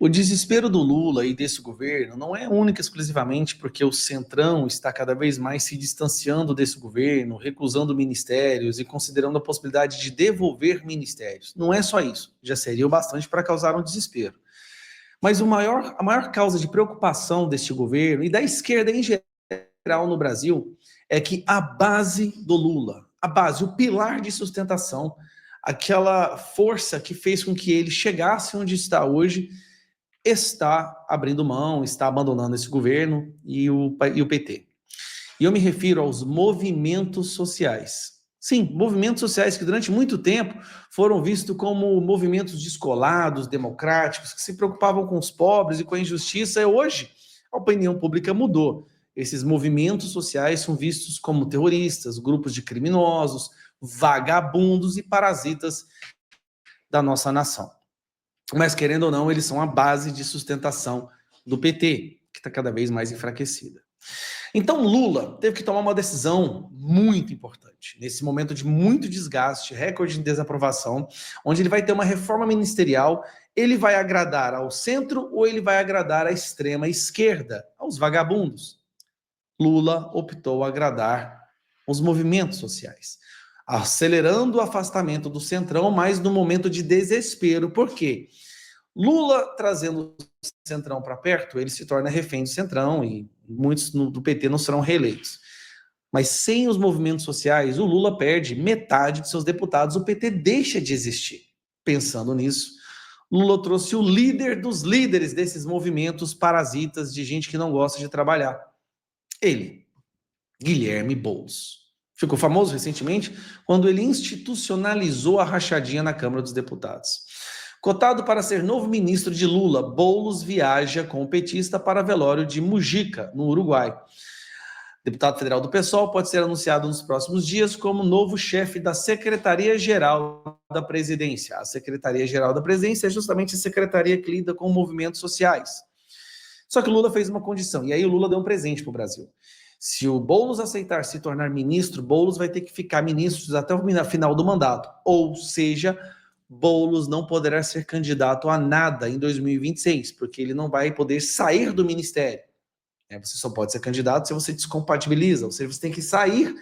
O desespero do Lula e desse governo não é única e exclusivamente porque o Centrão está cada vez mais se distanciando desse governo, recusando ministérios e considerando a possibilidade de devolver ministérios. Não é só isso, já seria o bastante para causar um desespero. Mas a maior causa de preocupação deste governo e da esquerda em geral no Brasil é que a base do Lula, a base, o pilar de sustentação, aquela força que fez com que ele chegasse onde está hoje, está abrindo mão, está abandonando esse governo e o PT. E eu me refiro aos movimentos sociais. Sim, movimentos sociais que durante muito tempo foram vistos como movimentos descolados, democráticos, que se preocupavam com os pobres e com a injustiça. E hoje, a opinião pública mudou. Esses movimentos sociais são vistos como terroristas, grupos de criminosos, vagabundos e parasitas da nossa nação. Mas, querendo ou não, eles são a base de sustentação do PT, que está cada vez mais enfraquecida. Então, Lula teve que tomar uma decisão muito importante, nesse momento de muito desgaste, recorde de desaprovação, onde ele vai ter uma reforma ministerial, ele vai agradar ao centro ou ele vai agradar à extrema esquerda, aos vagabundos. Lula optou agradar os movimentos sociais, acelerando o afastamento do centrão, mas no momento de desespero. Por quê? Lula trazendo o centrão para perto, ele se torna refém do centrão e muitos do PT não serão reeleitos. Mas sem os movimentos sociais, o Lula perde metade de seus deputados, o PT deixa de existir. Pensando nisso, Lula trouxe o líder dos líderes desses movimentos parasitas de gente que não gosta de trabalhar. Ele, Guilherme Boulos. Ficou famoso recentemente quando ele institucionalizou a rachadinha na Câmara dos Deputados. Cotado para ser novo ministro de Lula, Boulos viaja com o petista para velório de Mujica, no Uruguai. Deputado federal do PSOL pode ser anunciado nos próximos dias como novo chefe da Secretaria-Geral da Presidência. A Secretaria-Geral da Presidência é justamente a secretaria que lida com movimentos sociais. Só que o Lula fez uma condição, e aí o Lula deu um presente para o Brasil. Se o Boulos aceitar se tornar ministro, Boulos vai ter que ficar ministro até o final do mandato. Ou seja, Boulos não poderá ser candidato a nada em 2026, porque ele não vai poder sair do ministério. Você só pode ser candidato se você descompatibiliza, ou seja, você tem que sair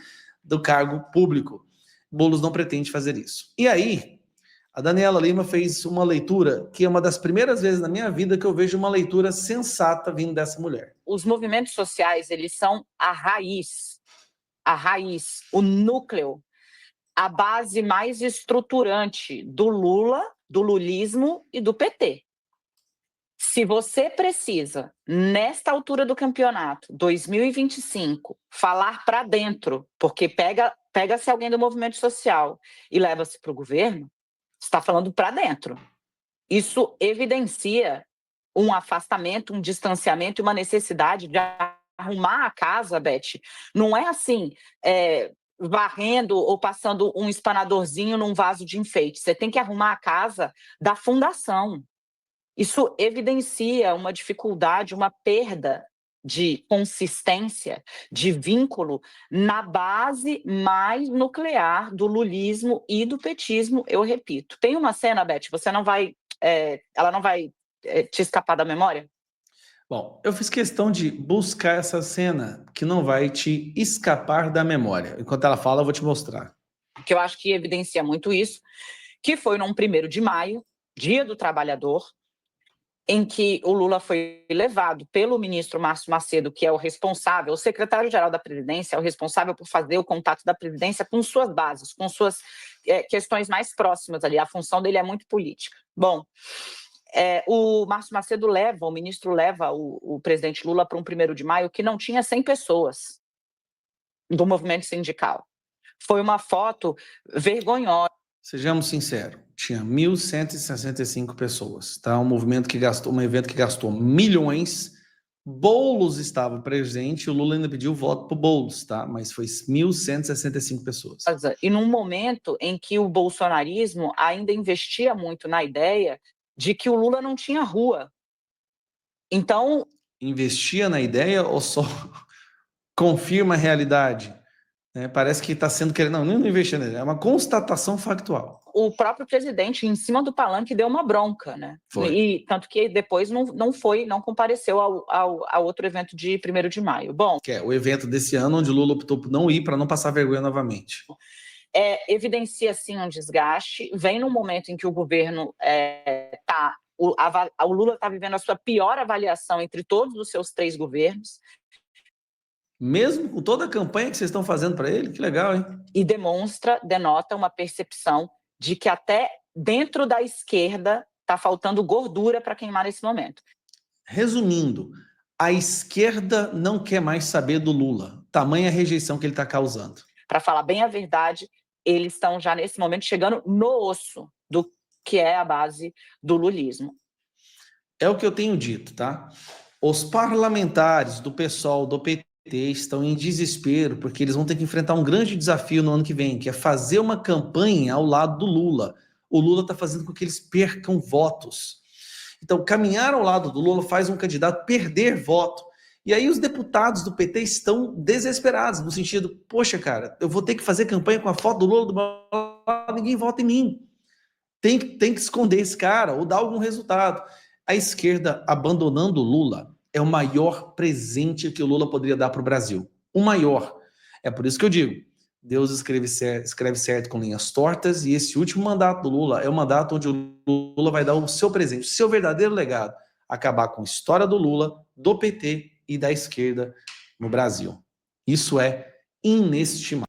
do cargo público. Boulos não pretende fazer isso. E aí, a Daniela Lima fez uma leitura que é uma das primeiras vezes na minha vida que eu vejo uma leitura sensata vindo dessa mulher. Os movimentos sociais, eles são a raiz, o núcleo, a base mais estruturante do Lula, do lulismo e do PT. Se você precisa, nesta altura do campeonato, 2025, falar para dentro, porque pega-se alguém do movimento social e leva-se para o governo, você está falando para dentro. Isso evidencia um afastamento, um distanciamento e uma necessidade de arrumar a casa, Beth. Não é assim, varrendo ou passando um espanadorzinho num vaso de enfeite. Você tem que arrumar a casa da fundação. Isso evidencia uma dificuldade, uma perda de consistência, de vínculo na base mais nuclear do lulismo e do petismo, eu repito. Tem uma cena, Beth, ela não vai te escapar da memória? Bom, eu fiz questão de buscar essa cena que não vai te escapar da memória. Enquanto ela fala, eu vou te mostrar. Que eu acho que evidencia muito isso, que foi num 1º de maio, Dia do Trabalhador, em que o Lula foi levado pelo ministro Márcio Macedo, que é o responsável, o secretário-geral da Previdência, é o responsável por fazer o contato da Previdência com suas bases, com suas questões mais próximas ali. A função dele é muito política. Bom, o Márcio Macedo o ministro leva o presidente Lula para um 1º de maio que não tinha 100 pessoas do movimento sindical. Foi uma foto vergonhosa. Sejamos sinceros, tinha 1.165 pessoas, tá? Um evento que gastou milhões. Boulos estava presente, o Lula ainda pediu voto para o Boulos, tá? Mas foi 1.165 pessoas. E num momento em que o bolsonarismo ainda investia muito na ideia de que o Lula não tinha rua. Então... Investia na ideia ou só confirma a realidade? Parece que está sendo querendo... Não investir na ideia, é uma constatação factual. o próprio presidente, em cima do palanque, deu uma bronca, né? Foi. E tanto que depois não compareceu ao outro evento de 1º de maio. Bom, que é o evento desse ano, onde Lula optou por não ir para não passar vergonha novamente. Evidencia, sim, um desgaste. Vem num momento em que o governo o Lula está vivendo a sua pior avaliação entre todos os seus 3 governos. Mesmo com toda a campanha que vocês estão fazendo para ele? Que legal, hein? E denota uma percepção de que até dentro da esquerda está faltando gordura para queimar nesse momento. Resumindo, a esquerda não quer mais saber do Lula, tamanha rejeição que ele está causando. Para falar bem a verdade, eles estão já nesse momento chegando no osso do que é a base do lulismo. É o que eu tenho dito, tá? Os parlamentares do PSOL, do PT, estão em desespero, porque eles vão ter que enfrentar um grande desafio no ano que vem, que é fazer uma campanha ao lado do Lula. O Lula está fazendo com que eles percam votos. Então, caminhar ao lado do Lula faz um candidato perder voto. E aí os deputados do PT estão desesperados, no sentido, poxa, cara, eu vou ter que fazer campanha com a foto do Lula do meu lado, ninguém vota em mim. Tem que esconder esse cara ou dar algum resultado. A esquerda abandonando o Lula é o maior presente que o Lula poderia dar para o Brasil. O maior. É por isso que eu digo, Deus escreve certo com linhas tortas, e esse último mandato do Lula é o mandato onde o Lula vai dar o seu presente, o seu verdadeiro legado, acabar com a história do Lula, do PT e da esquerda no Brasil. Isso é inestimável.